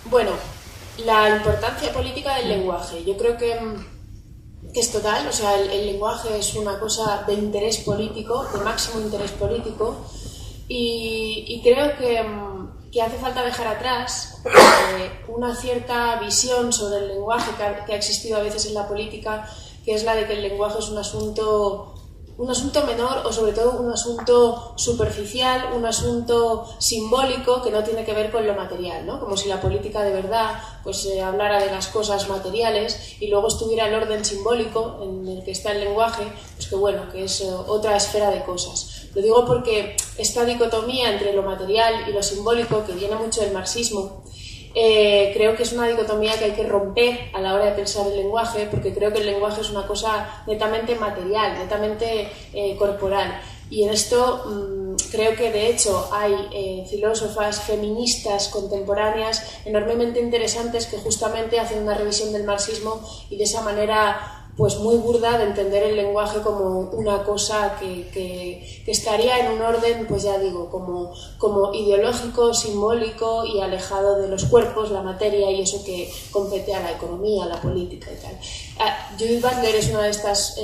Bueno, la importancia política del lenguaje. Yo creo que es total, o sea, el lenguaje es una cosa de interés político, de máximo interés político, y creo que hace falta dejar atrás una cierta visión sobre el lenguaje que ha existido a veces en la política, que es la de que el lenguaje es un asunto menor o sobre todo un asunto superficial, un asunto simbólico que no tiene que ver con lo material, ¿no? Como si la política de verdad pues hablara de las cosas materiales y luego estuviera el orden simbólico en el que está el lenguaje, pues que bueno, que es otra esfera de cosas. Lo digo porque esta dicotomía entre lo material y lo simbólico, que viene mucho del marxismo, creo que es una dicotomía que hay que romper a la hora de pensar el lenguaje, porque creo que el lenguaje es una cosa netamente material, netamente corporal. Y en esto creo que de hecho hay filósofas feministas contemporáneas enormemente interesantes que justamente hacen una revisión del marxismo y de esa manera pues muy burda de entender el lenguaje como una cosa que estaría en un orden, pues ya digo, como ideológico, simbólico y alejado de los cuerpos, la materia y eso que compete a la economía, a la política y tal. Judith Butler es una de estas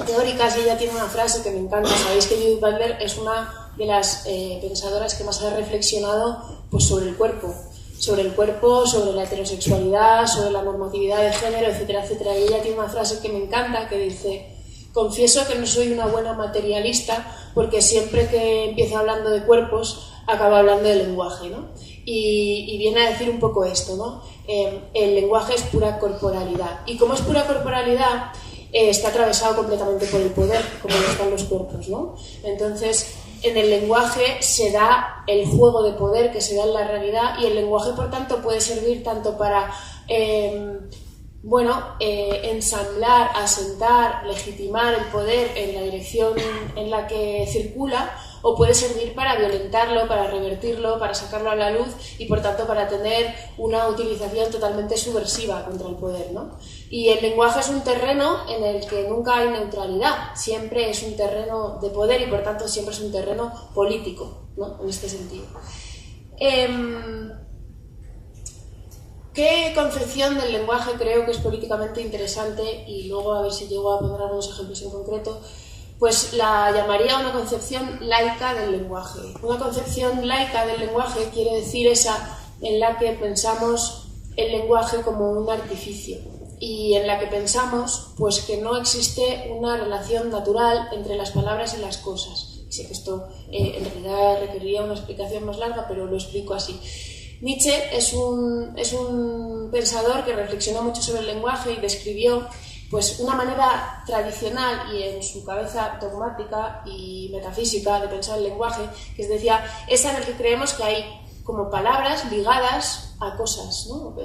teóricas y ella tiene una frase que me encanta. Sabéis que Judith Butler es una de las pensadoras que más ha reflexionado pues, sobre el cuerpo, sobre la heterosexualidad, sobre la normatividad de género, etcétera, etcétera. Y ella tiene una frase que me encanta que dice: confieso que no soy una buena materialista porque siempre que empiezo hablando de cuerpos acabo hablando de lenguaje, ¿no? Y viene a decir un poco esto, ¿no? El lenguaje es pura corporalidad. Y como es pura corporalidad, está atravesado completamente por el poder, como lo están los cuerpos, ¿no? Entonces, en el lenguaje se da el juego de poder que se da en la realidad y el lenguaje, por tanto, puede servir tanto para ensamblar, asentar, legitimar el poder en la dirección en la que circula, o puede servir para violentarlo, para revertirlo, para sacarlo a la luz y, por tanto, para tener una utilización totalmente subversiva contra el poder, ¿no? Y el lenguaje es un terreno en el que nunca hay neutralidad, siempre es un terreno de poder y, por tanto, siempre es un terreno político, ¿no? En este sentido. ¿Qué concepción del lenguaje creo que es políticamente interesante? Y luego a ver si llego a poner algunos ejemplos en concreto. Pues la llamaría una concepción laica del lenguaje. Una concepción laica del lenguaje quiere decir esa en la que pensamos el lenguaje como un artificio y en la que pensamos pues que no existe una relación natural entre las palabras y las cosas. Sé que esto en realidad requeriría una explicación más larga, pero lo explico así. Nietzsche es un pensador que reflexionó mucho sobre el lenguaje y describió pues una manera tradicional y en su cabeza dogmática y metafísica de pensar el lenguaje, que decía, esa en la que creemos que hay como palabras ligadas a cosas, ¿no?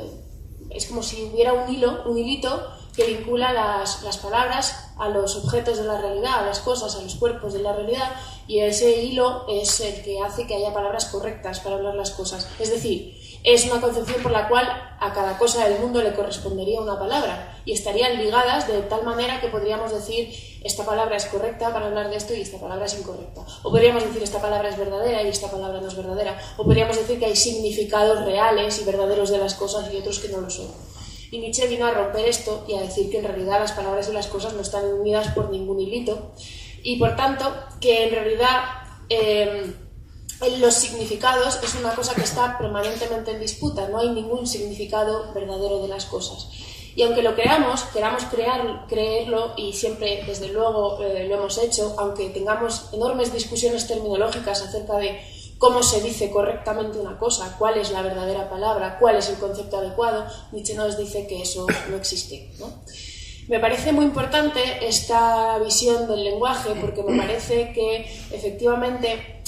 Es como si hubiera un hilito que vincula las palabras a los objetos de la realidad, a las cosas, a los cuerpos de la realidad, y ese hilo es el que hace que haya palabras correctas para hablar las cosas. Es decir, es una concepción por la cual a cada cosa del mundo le correspondería una palabra y estarían ligadas de tal manera que podríamos decir esta palabra es correcta para hablar de esto y esta palabra es incorrecta. O podríamos decir esta palabra es verdadera y esta palabra no es verdadera. O podríamos decir que hay significados reales y verdaderos de las cosas y otros que no lo son. Y Nietzsche vino a romper esto y a decir que en realidad las palabras y las cosas no están unidas por ningún hilito y por tanto que en realidad los significados es una cosa que está permanentemente en disputa, no hay ningún significado verdadero de las cosas. Y aunque lo queramos creerlo, y siempre desde luego lo hemos hecho, aunque tengamos enormes discusiones terminológicas acerca de cómo se dice correctamente una cosa, cuál es la verdadera palabra, cuál es el concepto adecuado, Nietzsche nos dice que eso no existe, ¿no? Me parece muy importante esta visión del lenguaje porque me parece que efectivamente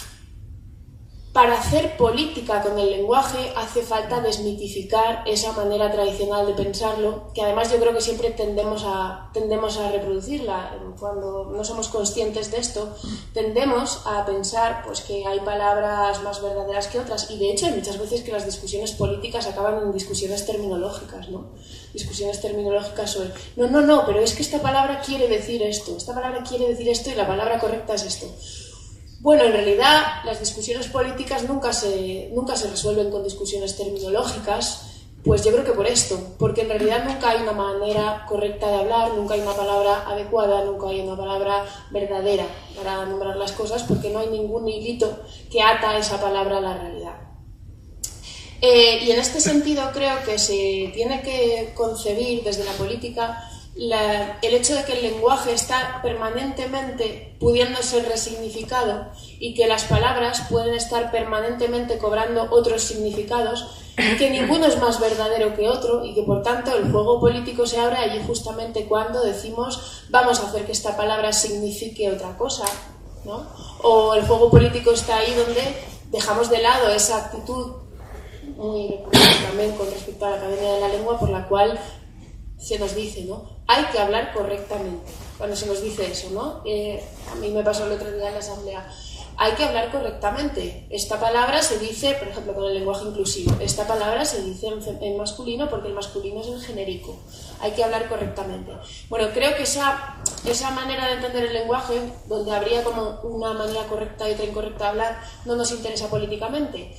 para hacer política con el lenguaje hace falta desmitificar esa manera tradicional de pensarlo, que además yo creo que siempre tendemos a reproducirla. Cuando no somos conscientes de esto, tendemos a pensar pues, que hay palabras más verdaderas que otras, y de hecho hay muchas veces que las discusiones políticas acaban en discusiones terminológicas, ¿no? Discusiones terminológicas sobre no, pero es que esta palabra quiere decir esto y la palabra correcta es esto. Bueno, en realidad las discusiones políticas nunca se resuelven con discusiones terminológicas, pues yo creo que por esto, porque en realidad nunca hay una manera correcta de hablar, nunca hay una palabra adecuada, nunca hay una palabra verdadera para nombrar las cosas, porque no hay ningún hilito que ata esa palabra a la realidad. Y en este sentido creo que se tiene que concebir desde la política el hecho de que el lenguaje está permanentemente pudiendo ser resignificado y que las palabras pueden estar permanentemente cobrando otros significados, que ninguno es más verdadero que otro y que por tanto el juego político se abre allí justamente cuando decimos vamos a hacer que esta palabra signifique otra cosa, ¿no? O el juego político está ahí donde dejamos de lado esa actitud muy recurrente también con respecto a la Academia de la Lengua, por la cual se nos dice, ¿no? Hay que hablar correctamente. Cuando se nos dice eso, ¿no? A mí me pasó el otro día en la asamblea. Hay que hablar correctamente. Esta palabra se dice, por ejemplo, con el lenguaje inclusivo. Esta palabra se dice en masculino porque el masculino es el genérico. Hay que hablar correctamente. Bueno, creo que esa manera de entender el lenguaje, donde habría como una manera correcta y otra incorrecta de hablar, no nos interesa políticamente.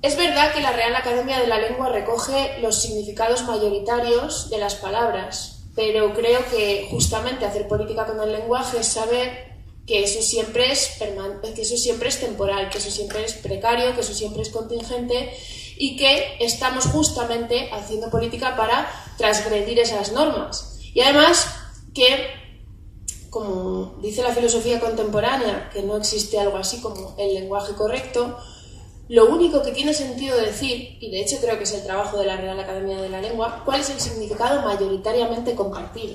Es verdad que la Real Academia de la Lengua recoge los significados mayoritarios de las palabras, pero creo que justamente hacer política con el lenguaje es saber que eso siempre es temporal, que eso siempre es precario, que eso siempre es contingente y que estamos justamente haciendo política para transgredir esas normas. Y además que, como dice la filosofía contemporánea, que no existe algo así como el lenguaje correcto, lo único que tiene sentido decir, y de hecho creo que es el trabajo de la Real Academia de la Lengua, cuál es el significado mayoritariamente compartido.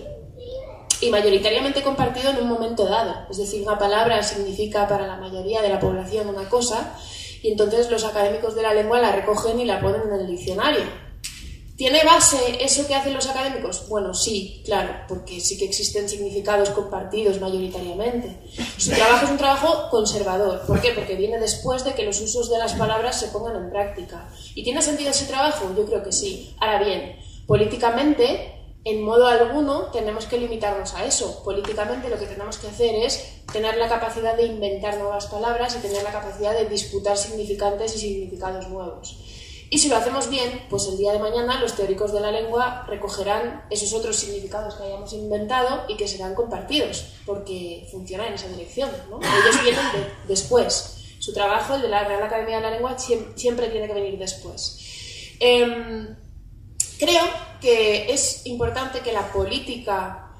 Y mayoritariamente compartido en un momento dado. Es decir, una palabra significa para la mayoría de la población una cosa, y entonces los académicos de la lengua la recogen y la ponen en el diccionario. ¿Tiene base eso que hacen los académicos? Bueno, sí, claro, porque sí que existen significados compartidos mayoritariamente. Su trabajo es un trabajo conservador. ¿Por qué? Porque viene después de que los usos de las palabras se pongan en práctica. ¿Y tiene sentido ese trabajo? Yo creo que sí. Ahora bien, políticamente, en modo alguno, tenemos que limitarnos a eso. Políticamente lo que tenemos que hacer es tener la capacidad de inventar nuevas palabras y tener la capacidad de disputar significantes y significados nuevos. Y si lo hacemos bien, pues el día de mañana los teóricos de la lengua recogerán esos otros significados que hayamos inventado y que serán compartidos, porque funciona en esa dirección, ¿no? Ellos vienen después. Su trabajo, el de la Real Academia de la Lengua, siempre tiene que venir después. Creo que es importante que la política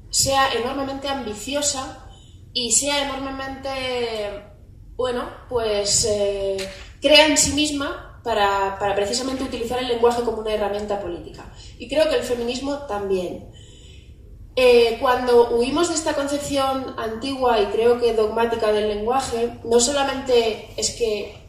sea enormemente ambiciosa y sea enormemente, bueno, pues crea en sí misma para precisamente utilizar el lenguaje como una herramienta política. Y creo que el feminismo también. Cuando huimos de esta concepción antigua y creo que dogmática del lenguaje, no solamente es que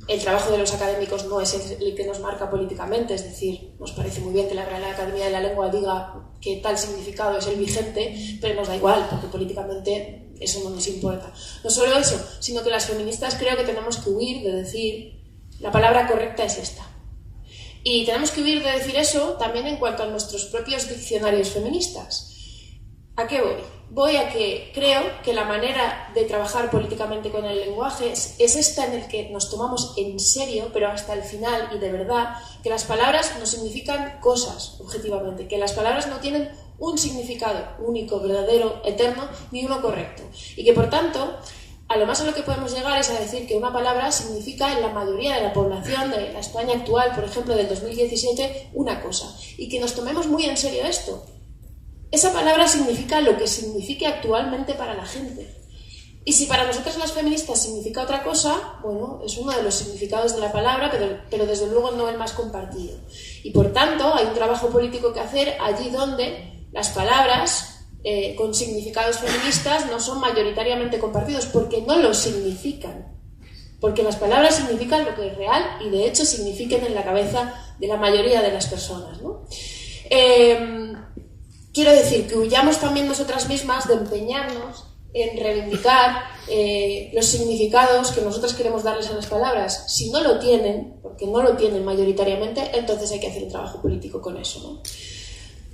el trabajo de los académicos no es el que nos marca políticamente, es decir, nos parece muy bien que la Real Academia de la Lengua diga que tal significado es el vigente, pero nos da igual, porque políticamente eso no nos importa. No solo eso, sino que las feministas creo que tenemos que huir de decir la palabra correcta es esta. Y tenemos que huir de decir eso también en cuanto a nuestros propios diccionarios feministas. ¿A qué voy? Voy a que creo que la manera de trabajar políticamente con el lenguaje es esta en el que nos tomamos en serio, pero hasta el final y de verdad, que las palabras no significan cosas, objetivamente, que las palabras no tienen un significado único, verdadero, eterno, ni uno correcto. Y que, por tanto, a lo más a lo que podemos llegar es a decir que una palabra significa en la mayoría de la población de la España actual, por ejemplo, del 2017, una cosa. Y que nos tomemos muy en serio esto. Esa palabra significa lo que signifique actualmente para la gente. Y si para nosotras las feministas significa otra cosa, bueno, es uno de los significados de la palabra, pero desde luego no el más compartido. Y por tanto, hay un trabajo político que hacer allí donde las palabras con significados feministas no son mayoritariamente compartidos, porque no lo significan. Porque las palabras significan lo que es real y de hecho significan en la cabeza de la mayoría de las personas, ¿no? Quiero decir que huyamos también nosotras mismas de empeñarnos en reivindicar los significados que nosotras queremos darles a las palabras. Si no lo tienen, porque no lo tienen mayoritariamente, entonces hay que hacer un trabajo político con eso, ¿no?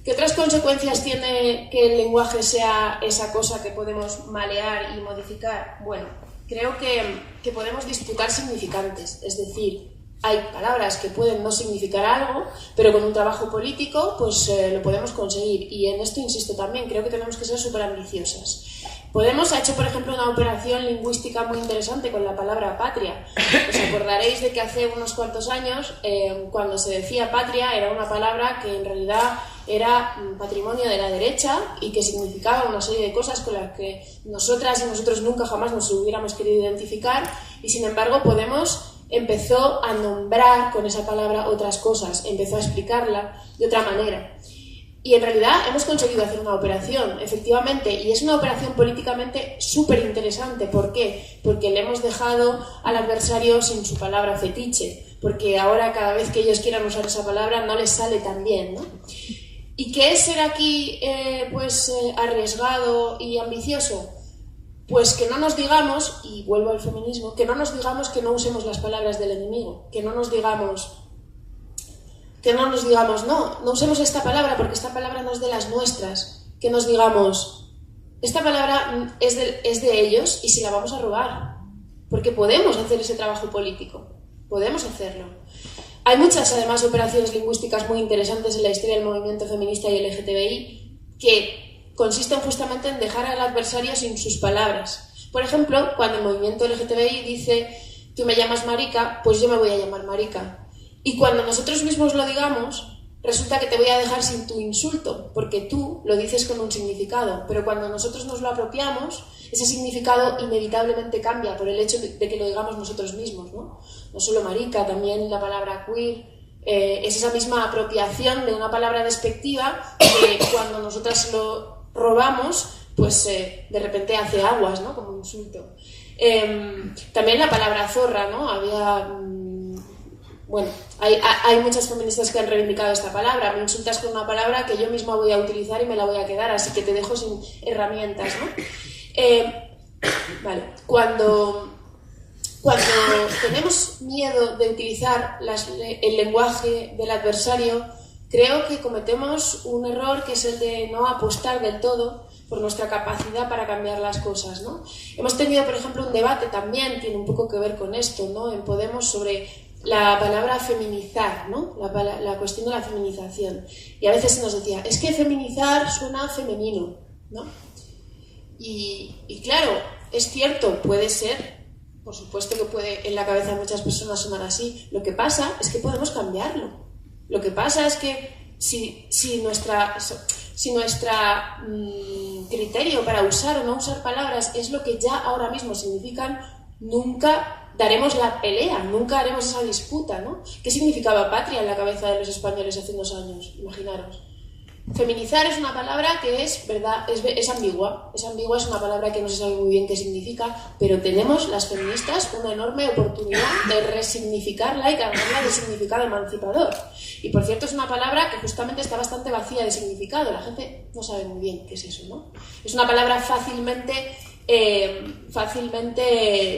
¿Qué otras consecuencias tiene que el lenguaje sea esa cosa que podemos malear y modificar? Bueno, creo que podemos disputar significantes, es decir, hay palabras que pueden no significar algo, pero con un trabajo político pues lo podemos conseguir. Y en esto insisto también, creo que tenemos que ser súper ambiciosas. Podemos ha hecho, por ejemplo, una operación lingüística muy interesante con la palabra patria. Os acordaréis de que hace unos cuantos años, cuando se decía patria, era una palabra que en realidad era patrimonio de la derecha y que significaba una serie de cosas con las que nosotras y nosotros nunca jamás nos hubiéramos querido identificar, y sin embargo Podemos empezó a nombrar con esa palabra otras cosas, empezó a explicarla de otra manera. Y en realidad hemos conseguido hacer una operación, efectivamente, y es una operación políticamente súper interesante. ¿Por qué? Porque le hemos dejado al adversario sin su palabra fetiche, porque ahora cada vez que ellos quieran usar esa palabra no les sale tan bien, ¿no? ¿Y qué es ser aquí arriesgado y ambicioso? Pues que no nos digamos, y vuelvo al feminismo, que no nos digamos que no usemos las palabras del enemigo, que no nos digamos no usemos esta palabra porque esta palabra no es de las nuestras, que nos digamos, esta palabra es de ellos y si la vamos a robar, porque podemos hacer ese trabajo político, podemos hacerlo. Hay muchas, además, operaciones lingüísticas muy interesantes en la historia del movimiento feminista y LGTBI que consisten justamente en dejar al adversario sin sus palabras. Por ejemplo, cuando el movimiento LGTBI dice tú me llamas marica, pues yo me voy a llamar marica. Y cuando nosotros mismos lo digamos, resulta que te voy a dejar sin tu insulto, porque tú lo dices con un significado, pero cuando nosotros nos lo apropiamos, ese significado inevitablemente cambia por el hecho de que lo digamos nosotros mismos, ¿no? No solo marica, también la palabra queer, es esa misma apropiación de una palabra despectiva que cuando nosotras lo robamos, pues de repente hace aguas, ¿no? Como un insulto. También la palabra zorra, ¿no? Hay muchas feministas que han reivindicado esta palabra. Me insultas con una palabra que yo misma voy a utilizar y me la voy a quedar, así que te dejo sin herramientas, ¿no? Cuando tenemos miedo de utilizar el lenguaje del adversario, creo que cometemos un error que es el de no apostar del todo por nuestra capacidad para cambiar las cosas, ¿no? Hemos tenido, por ejemplo, un debate también, tiene un poco que ver con esto, ¿no? En Podemos sobre la palabra feminizar, ¿no? La cuestión de la feminización. Y a veces se nos decía, es que feminizar suena femenino, ¿no? Y claro, es cierto, puede ser, por supuesto que puede en la cabeza de muchas personas sonar así. Lo que pasa es que podemos cambiarlo. Lo que pasa es que si nuestra criterio para usar o no usar palabras es lo que ya ahora mismo significan, nunca daremos la pelea, nunca haremos esa disputa, ¿no? ¿Qué significaba patria en la cabeza de los españoles hace unos años? Imaginaros. Feminizar es una palabra que es ambigua. Es ambigua, es una palabra que no se sabe muy bien qué significa, pero tenemos las feministas una enorme oportunidad de resignificarla y cargarla de significado emancipador. Y por cierto, es una palabra que justamente está bastante vacía de significado. La gente no sabe muy bien qué es eso, ¿no? Es una palabra fácilmente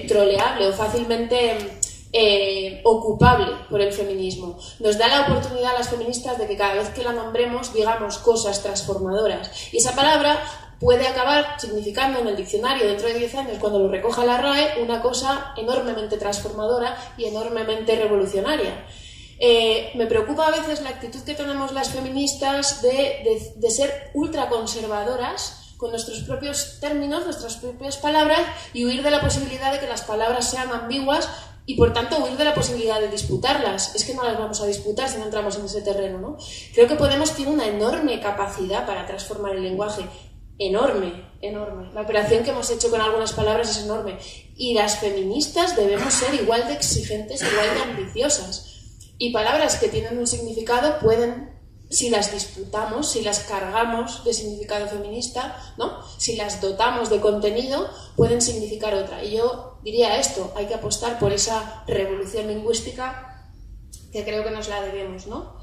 troleable o fácilmente ocupable por el feminismo. Nos da la oportunidad a las feministas de que cada vez que la nombremos digamos cosas transformadoras, y esa palabra puede acabar significando en el diccionario dentro de 10 años, cuando lo recoja la RAE, una cosa enormemente transformadora y enormemente revolucionaria. Me preocupa a veces la actitud que tenemos las feministas de ser ultraconservadoras con nuestros propios términos, nuestras propias palabras, y huir de la posibilidad de que las palabras sean ambiguas y, por tanto, huir de la posibilidad de disputarlas. Es que no las vamos a disputar si no entramos en ese terreno, ¿no? Creo que Podemos tiene una enorme capacidad para transformar el lenguaje. Enorme, enorme. La operación que hemos hecho con algunas palabras es enorme. Y las feministas debemos ser igual de exigentes, igual de ambiciosas. Y palabras que tienen un significado pueden, si las disputamos, si las cargamos de significado feminista, ¿no? Si las dotamos de contenido, pueden significar otra. Y yo diría esto, hay que apostar por esa revolución lingüística que creo que nos la debemos, ¿no?